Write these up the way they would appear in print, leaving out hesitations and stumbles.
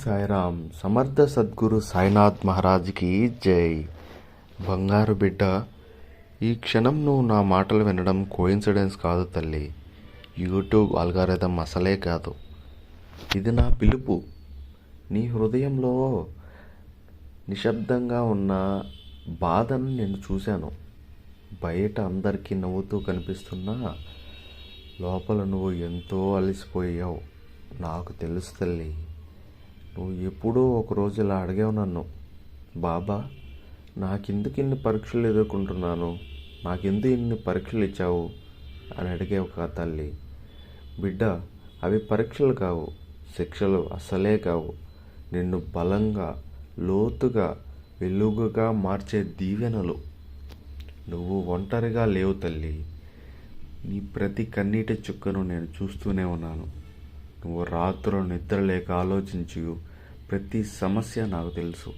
సాయిరామ్. సమర్థ సద్గురు సాయినాథ్ మహారాజ్కి జై. బంగారు బిడ్డ, ఈ క్షణం నువ్వు నా మాటలు వినడం కోయిన్సిడెన్స్ కాదు తల్లి. యూట్యూబ్ అల్గారిథం అసలే కాదు. ఇది నా పిలుపు. నీ హృదయంలో నిశ్శబ్దంగా ఉన్న బాధను నేను చూశాను. బయట అందరికీ నవ్వుతూ కనిపిస్తున్నా లోపల నువ్వు ఎంతో అలసిపోయావు. నాకు తెలుసు తల్లి. నువ్వు ఎప్పుడూ ఒకరోజు ఇలా అడిగావు నన్ను, బాబా నాకెందుకు ఇన్ని పరీక్షలు ఎదుర్కొంటున్నాను, నాకెందుకు ఇన్ని పరీక్షలు ఇచ్చావు అని అడిగావు కా తల్లి. బిడ్డ, అవి పరీక్షలు కావు, శిక్షలు అసలే కావు. నిన్ను బలంగా, లోతుగా, వెలుగుగా మార్చే దీవెనలు. నువ్వు ఒంటరిగా లేవు తల్లి. నీ ప్రతి కన్నీటి చుక్కను నేను చూస్తూనే ఉన్నాను. నువ్వు రాత్రులు నిద్రలేక ఆలోచించు ప్రతి సమస్య నాకు తెలుసు.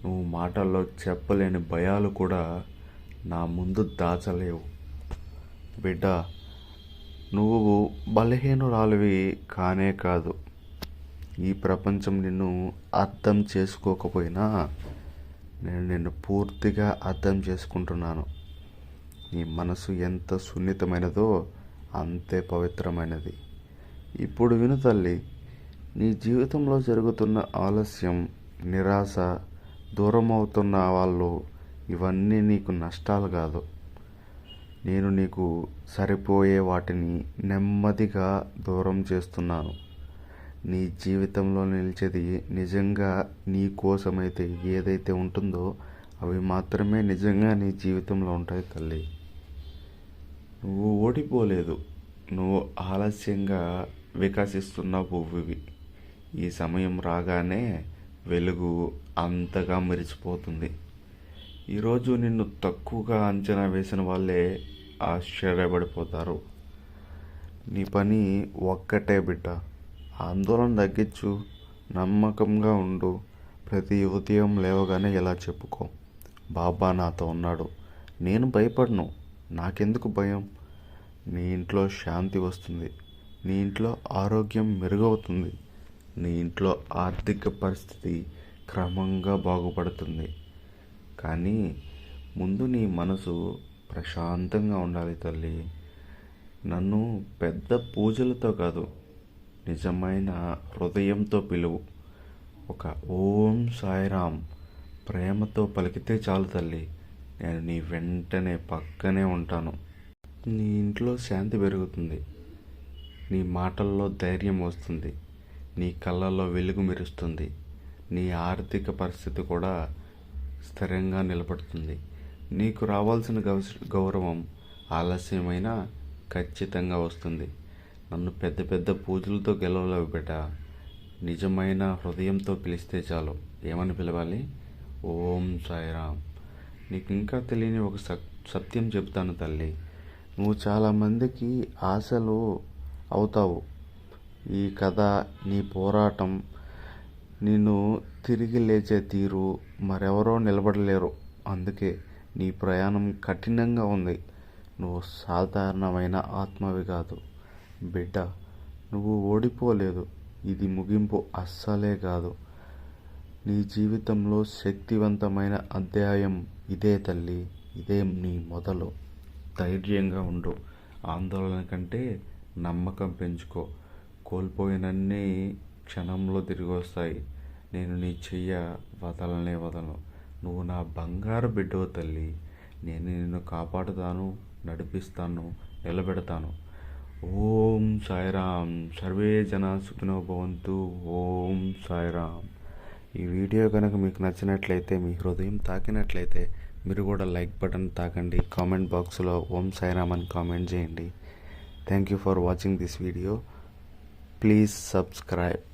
నువ్వు మాటల్లో చెప్పలేని భయాలు కూడా నా ముందు దాచలేవు. బిడ్డ, నువ్వు బలహీనురాలివి కానే కాదు. ఈ ప్రపంచం నిన్ను అర్థం చేసుకోకపోయినా నేను నిన్ను పూర్తిగా అర్థం చేసుకుంటున్నాను. నీ మనసు ఎంత సున్నితమైనదో అంతే పవిత్రమైనది. ఇప్పుడు విను తల్లి, నీ జీవితంలో జరుగుతున్న ఆలస్యం, నిరాశ, దూరం అవుతున్న వాళ్ళు ఇవన్నీ నీకు నష్టాలు కాదు. నేను నీకు సరిపోయే వాటిని నెమ్మదిగా దూరం చేస్తున్నాను. నీ జీవితంలో నిలిచేది నిజంగా నీ కోసమైతే ఏదైతే ఉంటుందో అవి మాత్రమే నిజంగా నీ జీవితంలో ఉంటాయి తల్లి. నువ్వు ఓడిపోలేదు. నువ్వు ఆలస్యంగా వికసిస్తున్న పువ్వువి. ఈ సమయం రాగానే వెలుగు అంతగా మెరిసిపోతుంది. ఈరోజు నిన్ను తక్కువగా అంచనా వేసిన వాళ్ళే ఆశ్చర్యపడిపోతారు. నీ పని ఒక్కటే బిడ్డ, ఆందోళన తగ్గించు, నమ్మకంగా ఉండు. ప్రతి ఉదయం లేవగానే ఇలా చెప్పుకో, బాబా నాతో ఉన్నాడు, నేను భయపడను, నాకెందుకు భయం. నీ ఇంట్లో శాంతి వస్తుంది, నీ ఇంట్లో ఆరోగ్యం మెరుగవుతుంది, నీ ఇంట్లో ఆర్థిక పరిస్థితి క్రమంగా బాగుపడుతుంది. కానీ ముందు నీ మనసు ప్రశాంతంగా ఉండాలి తల్లి. నన్ను పెద్ద పూజలతో కాదు, నిజమైన హృదయంతో పిలువు. ఒక ఓం సాయిరామ్ ప్రేమతో పలికితే చాలు తల్లి. నేను నీ వెంటనే పక్కనే ఉంటాను. నీ ఇంట్లో శాంతి పెరుగుతుంది, నీ మాటల్లో ధైర్యం వస్తుంది, నీ కళ్ళల్లో వెలుగు మెరుస్తుంది, నీ ఆర్థిక పరిస్థితి కూడా స్థిరంగా నిలబడుతుంది. నీకు రావాల్సిన గౌరవం ఆలస్యమైనా ఖచ్చితంగా వస్తుంది. నన్ను పెద్ద పెద్ద పూజలతో గెలవలేవు బిడ్డ. నిజమైన హృదయంతో పిలిస్తే చాలు. ఏమని పిలవాలి? ఓం సాయిరామ్. నీకు ఇంకా తెలియని ఒక సత్యం చెప్తాను తల్లి. నువ్వు చాలామందికి ఆశలు అవుతావు. ఈ కథ, నీ పోరాటం, నిన్ను తిరిగి లేచే తీరు మరెవరో నిలబడలేరు. అందుకే నీ ప్రయాణం కఠినంగా ఉంది. నువ్వు సాధారణమైన ఆత్మవి కాదు బిడ్డ. నువ్వు ఓడిపోలేదు. ఇది ముగింపు అస్సలే కాదు. నీ జీవితంలో శక్తివంతమైన అధ్యాయం ఇదే తల్లి. ఇదే నీ మొదలు. ధైర్యంగా ఉండు. ఆందోళన కంటే నమ్మకం పెంచుకో. కోల్పోయినన్నీ క్షణంలో తిరిగి వస్తాయి. నేను నీ చెయ్య వదలను. నువ్వు నా బంగారు బిడ్డవు తల్లి. నేను నిన్ను కాపాడుతాను, నడిపిస్తాను, నిలబెడతాను. ఓం సాయిరామ్. సర్వే జన సుఖినో భవంతు. ఓం సాయిరామ్. ఈ వీడియో కనుక మీకు నచ్చినట్లయితే, మీ హృదయం తాకినట్లయితే మీరు కూడా లైక్ బటన్ తాకండి. కామెంట్ బాక్స్లో ఓం సాయిరామ్ అని కామెంట్ చేయండి. Thank you for watching this video. Please subscribe.